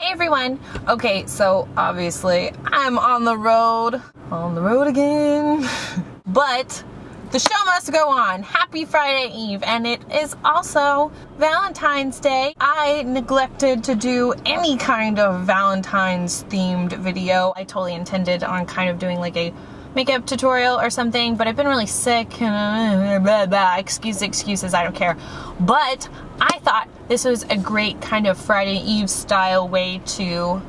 Hey everyone. Okay, so obviously I'm on the road again. But the show must go on. Happy Friday Eve, and it is also Valentine's Day. I neglected to do any kind of Valentine's themed video. I totally intended on kind of doing like a makeup tutorial or something, but I've been really sick and blah, blah. Excuses, I don't care. But I thought this was a great kind of Friday Eve style way to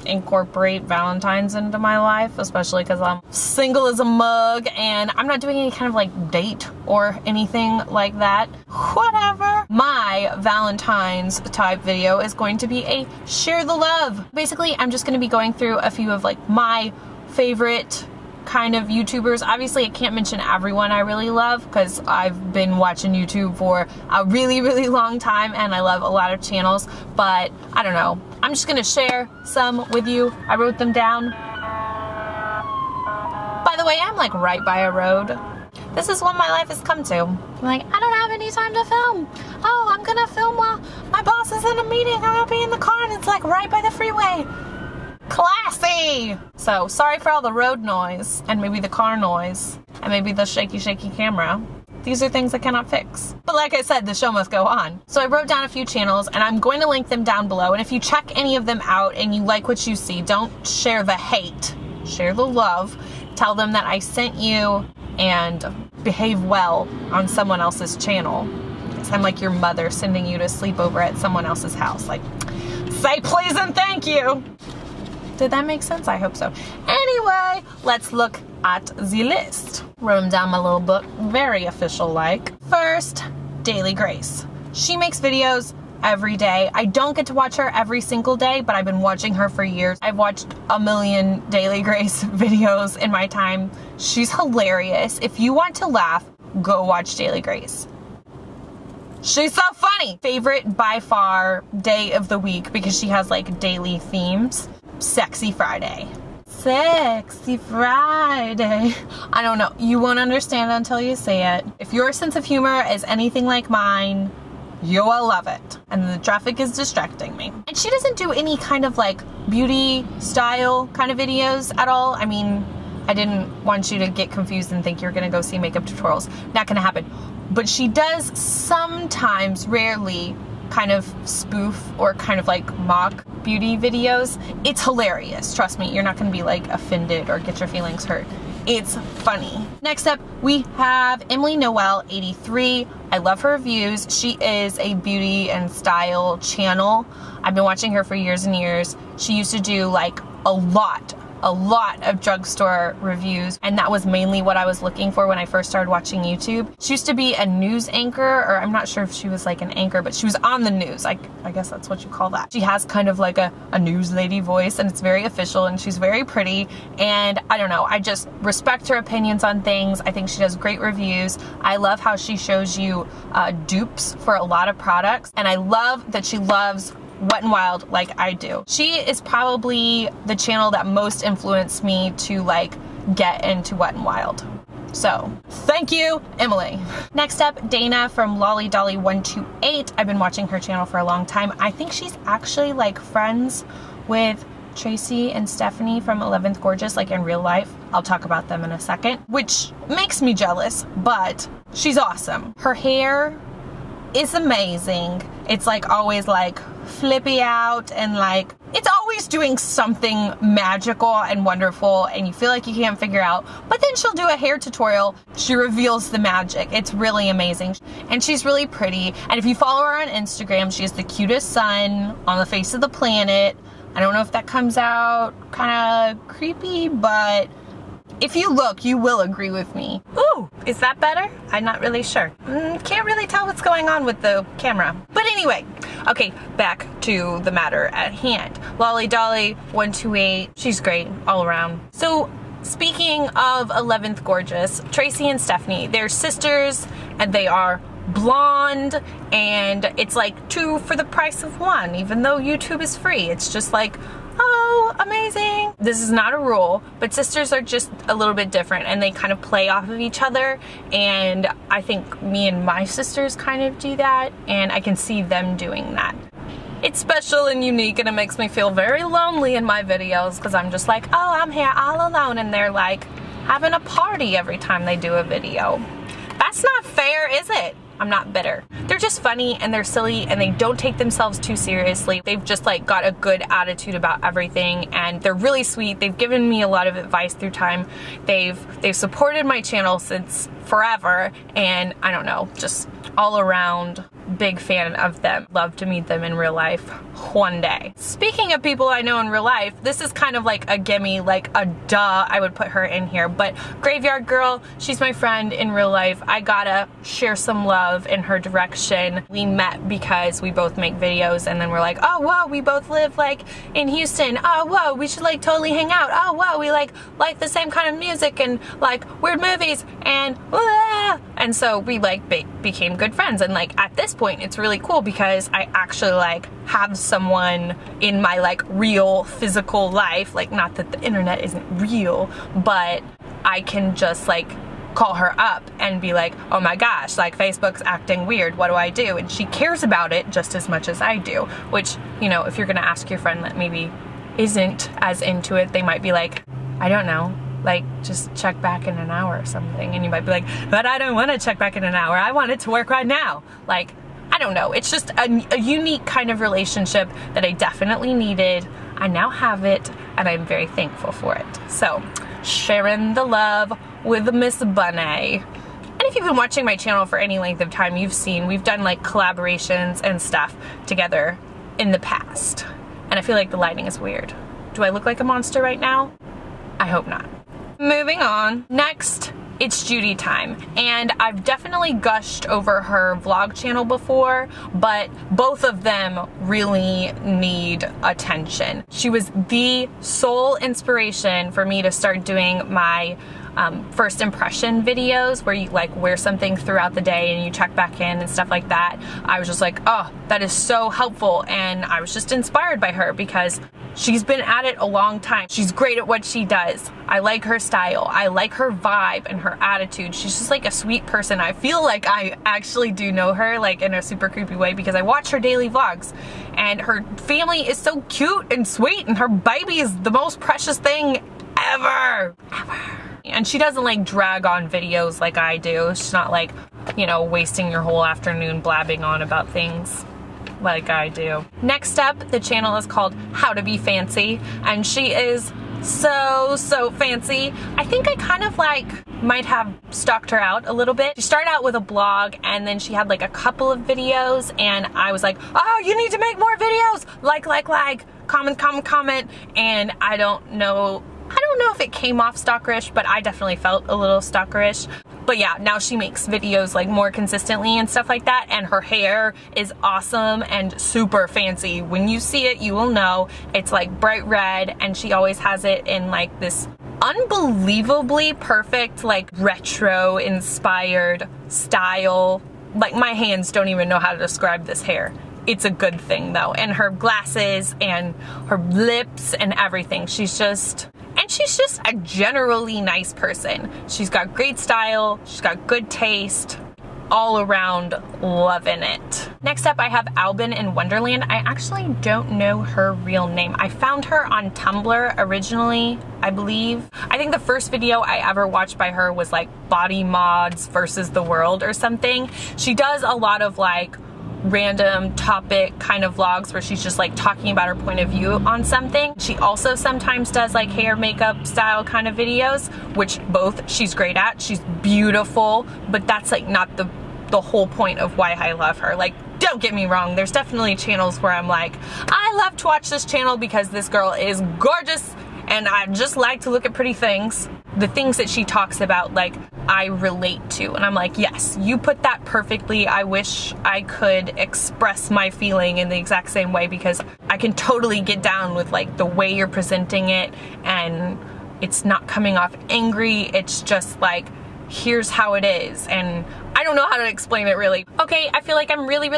incorporate Valentine's into my life, especially because I'm single as a mug and I'm not doing any kind of like date or anything like that. Whatever. My Valentine's type video is going to be a share the love. Basically, I'm just going to be going through a few of like my favorite kind of YouTubers. Obviously, I can't mention everyone I really love because I've been watching YouTube for a really long time and I love a lot of channels, but I don't know. I'm just gonna share some with you. I wrote them down. By the way, I'm like right by a road. This is what my life has come to. I'm like, I don't have any time to film. Oh, I'm gonna film while my boss is in a meeting. I'm gonna be in the car and it's like right by the freeway. Classy! So, sorry for all the road noise, and maybe the car noise, and maybe the shaky camera. These are things I cannot fix. But like I said, the show must go on. So I wrote down a few channels, and I'm going to link them down below, and if you check any of them out and you like what you see, don't share the hate. Share the love. Tell them that I sent you, and behave well on someone else's channel. Because I'm like your mother sending you to sleep over at someone else's house. Like, say please and thank you! Did that make sense? I hope so. Anyway, let's look at the list. Wrote them down my little book, very official-like. First, Daily Grace. She makes videos every day. I don't get to watch her every single day, but I've been watching her for years. I've watched a million Daily Grace videos in my time. She's hilarious. If you want to laugh, go watch Daily Grace. She's so funny. Favorite by far day of the week because she has like daily themes. Sexy Friday. Sexy Friday. I don't know. You won't understand until you see it. If your sense of humor is anything like mine, you will love it. And the traffic is distracting me. And she doesn't do any kind of like beauty style kind of videos at all. I mean, I didn't want you to get confused and think you're gonna go see makeup tutorials. Not gonna happen. But she does sometimes, rarely, kind of spoof or kind of like mock beauty videos. It's hilarious. Trust me, you're not going to be like offended or get your feelings hurt. It's funny. Next up, we have Emily Noel 83. I love her reviews. She is a beauty and style channel. I've been watching her for years and years. She used to do like a lot of drugstore reviews, and that was mainly what I was looking for when I first started watching YouTube. She used to be a news anchor, or I'm not sure if she was like an anchor, but she was on the news. I guess that's what you call that. She has kind of like a news lady voice, and it's very official, and she's very pretty, and I don't know, I just respect her opinions on things. I think she does great reviews. I love how she shows you dupes for a lot of products, and I love that she loves Wet n Wild like I do. She is probably the channel that most influenced me to like get into Wet n Wild. So, thank you, Emily. Next up, Dana from LollyDolly128. I've been watching her channel for a long time. I think she's actually like friends with Tracy and Stephanie from 11th Gorgeous, like in real life. I'll talk about them in a second, which makes me jealous, but she's awesome. Her hair is amazing. It's like always like flippy out and like it's always doing something magical and wonderful and you feel like you can't figure out, but then she'll do a hair tutorial. She reveals the magic. It's really amazing and she's really pretty, and if you follow her on Instagram, she has the cutest sun on the face of the planet. I don't know if that comes out kind of creepy, but if you look, you will agree with me. Ooh, is that better? I'm not really sure. Can't really tell what's going on with the camera. But anyway, okay, back to the matter at hand. LollyDolly128, she's great all around. So, speaking of 11th Gorgeous, Tracy and Stephanie, they're sisters and they are blonde, and it's like 2 for the price of 1, even though YouTube is free. It's just like, oh, amazing. This is not a rule, but sisters are just a little bit different and they kind of play off of each other, and I think me and my sisters kind of do that, and I can see them doing that. It's special and unique, and it makes me feel very lonely in my videos because I'm just like, oh, I'm here all alone, and they're like having a party every time they do a video. That's not fair, is it? I'm not bitter. They're just funny and they're silly and they don't take themselves too seriously. They've just like got a good attitude about everything, and they're really sweet. They've given me a lot of advice through time. They've supported my channel since forever, and I don't know, just all around big fan of them. Love to meet them in real life one day. Speaking of people I know in real life, this is kind of like a gimme, like a duh, I would put her in here, but Graveyard Girl, she's my friend in real life. I gotta share some love in her direction. We met because we both make videos, and then we're like, oh whoa, we both live like in Houston. Oh whoa, we should like totally hang out. Oh whoa, we like the same kind of music and like weird movies, and and so we like became good friends. And like at this point it's really cool because I actually like have someone in my like real physical life, like not that the internet isn't real, but I can just like call her up and be like, oh my gosh, like Facebook's acting weird, what do I do? And she cares about it just as much as I do, which, you know, if you're gonna ask your friend that maybe isn't as into it, they might be like, I don't know, like just check back in an hour or something, and you might be like, but I don't want to check back in an hour, I want it to work right now. Like, I don't know, it's just a unique kind of relationship that I definitely needed. I now have it, and I'm very thankful for it. So, sharing the love with Miss Bunny. And if you've been watching my channel for any length of time, you've seen we've done like collaborations and stuff together in the past. And I feel like the lighting is weird. Do I look like a monster right now? I hope not. Moving on. Next, it's Judy time, and I've definitely gushed over her vlog channel before, but both of them really need attention. She was the sole inspiration for me to start doing my first impression videos where you like wear something throughout the day and you check back in and stuff like that. I was just like, oh, that is so helpful, and I was just inspired by her because she's been at it a long time. She's great at what she does. I like her style. I like her vibe and her attitude. She's just like a sweet person. I feel like I actually do know her like in a super creepy way because I watch her daily vlogs, and her family is so cute and sweet, and her baby is the most precious thing ever. And she doesn't like drag on videos like I do. She's not like, you know, wasting your whole afternoon blabbing on about things like I do. Next up, the channel is called How to Be Fancy, and she is so fancy. I think I kind of like might have stalked her out a little bit. She started out with a blog, and then she had like a couple of videos, and I was like, oh, you need to make more videos, like, comment, and I don't know if it came off stalkerish, but I definitely felt a little stalkerish. But yeah, now she makes videos like more consistently and stuff like that, and her hair is awesome and super fancy. When you see it, you will know. It's like bright red, and she always has it in like this unbelievably perfect, like retro inspired style. Like my hands don't even know how to describe this hair. It's a good thing though. And her glasses and her lips and everything. She's just a generally nice person. She's got great style, she's got good taste, all around loving it. Next up, I have Albin in Wonderland. I actually don't know her real name. I found her on Tumblr originally, I believe. I think the first video I ever watched by her was like Body Mods versus the World or something. She does a lot of like random topic kind of vlogs where she's just like talking about her point of view on something. She also sometimes does like hair, makeup style kind of videos, which both she's great at. She's beautiful, but that's like not the whole point of why I love her. Like, don't get me wrong, there's definitely channels where I'm like, I love to watch this channel because this girl is gorgeous and I just like to look at pretty things. The things that she talks about, like, I relate to, and I'm like, yes, you put that perfectly. I wish I could express my feeling in the exact same way, because I can totally get down with like the way you're presenting it, and it's not coming off angry. It's just like, here's how it is, and I don't know how to explain it really. Okay, I feel like I'm really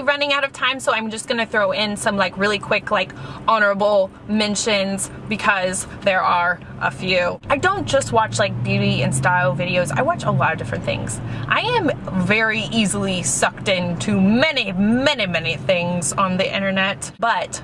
running out of time, so I'm just gonna throw in some like really quick like honorable mentions because there are a few. I don't just watch like beauty and style videos. I watch a lot of different things. I am very easily sucked into many things on the internet, but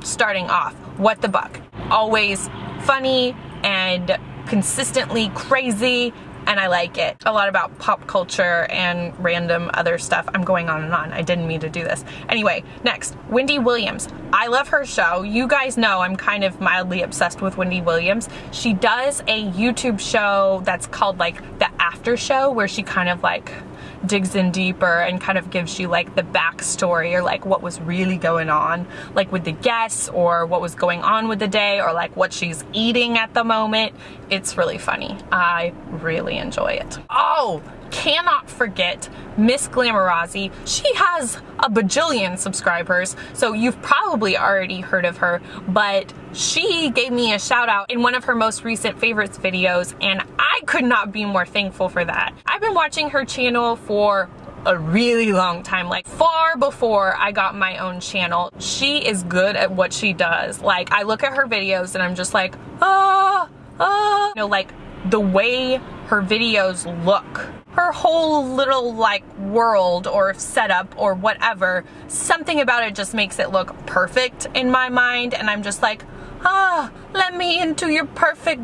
starting off, What the Buck. Always funny and consistently crazy, and I like it. A lot about pop culture and random other stuff. I'm going on and on. I didn't mean to do this. Anyway, next, Wendy Williams. I love her show. You guys know I'm kind of mildly obsessed with Wendy Williams. She does a YouTube show that's called like The After Show, where she kind of like digs in deeper and kind of gives you like the backstory or like what was really going on like with the guests or what was going on with the day or like what she's eating at the moment. It's really funny. I really enjoy it. Oh, cannot forget Miss Glamorazzi. She has a bajillion subscribers, so you've probably already heard of her, but she gave me a shout out in one of her most recent favorites videos, and I could not be more thankful for that. I've been watching her channel for a really long time, like far before I got my own channel. She is good at what she does. Like, I look at her videos and I'm just like, you know, like the way her videos look, her whole little like world or setup or whatever, something about it just makes it look perfect in my mind, and I'm just like, let me into your perfect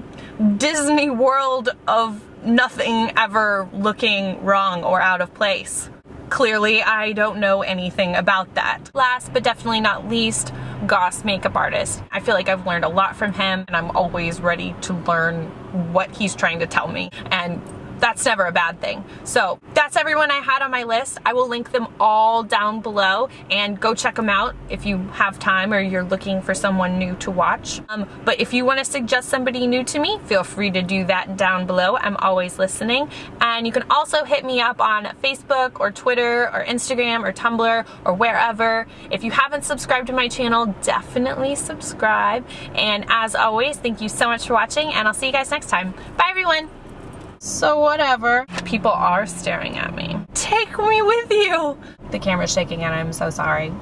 Disney world of nothing ever looking wrong or out of place. Clearly, I don't know anything about that. Last but definitely not least, Goss makeup artist. I feel like I've learned a lot from him, and I'm always ready to learn what he's trying to tell me, and that's never a bad thing. So that's everyone I had on my list. I will link them all down below, and go check them out if you have time or you're looking for someone new to watch. But if you want to suggest somebody new to me, feel free to do that down below. I'm always listening. And you can also hit me up on Facebook or Twitter or Instagram or Tumblr or wherever. If you haven't subscribed to my channel, definitely subscribe. And as always, thank you so much for watching, and I'll see you guys next time. Bye everyone. So whatever. People are staring at me. Take me with you. The camera's shaking and I'm so sorry.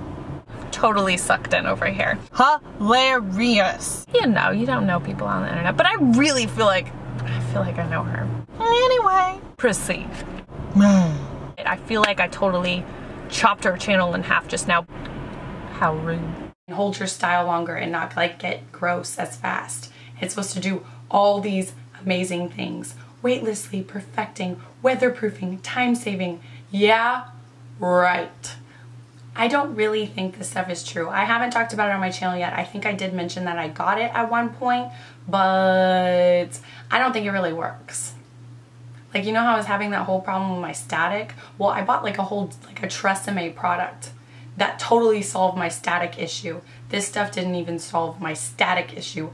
Totally sucked in over here. Hilarious. You know, you don't know people on the internet, but I really feel like I know her. Anyway, proceed. I feel like I totally chopped her channel in half just now. How rude. Hold your style longer and not like get gross as fast. It's supposed to do all these amazing things. Weightlessly, perfecting, weatherproofing, time-saving. Yeah, right. I don't really think this stuff is true. I haven't talked about it on my channel yet. I think I did mention that I got it at one point, but I don't think it really works. Like, you know how I was having that whole problem with my static? Well, I bought like a Tresemme product that totally solved my static issue. This stuff didn't even solve my static issue.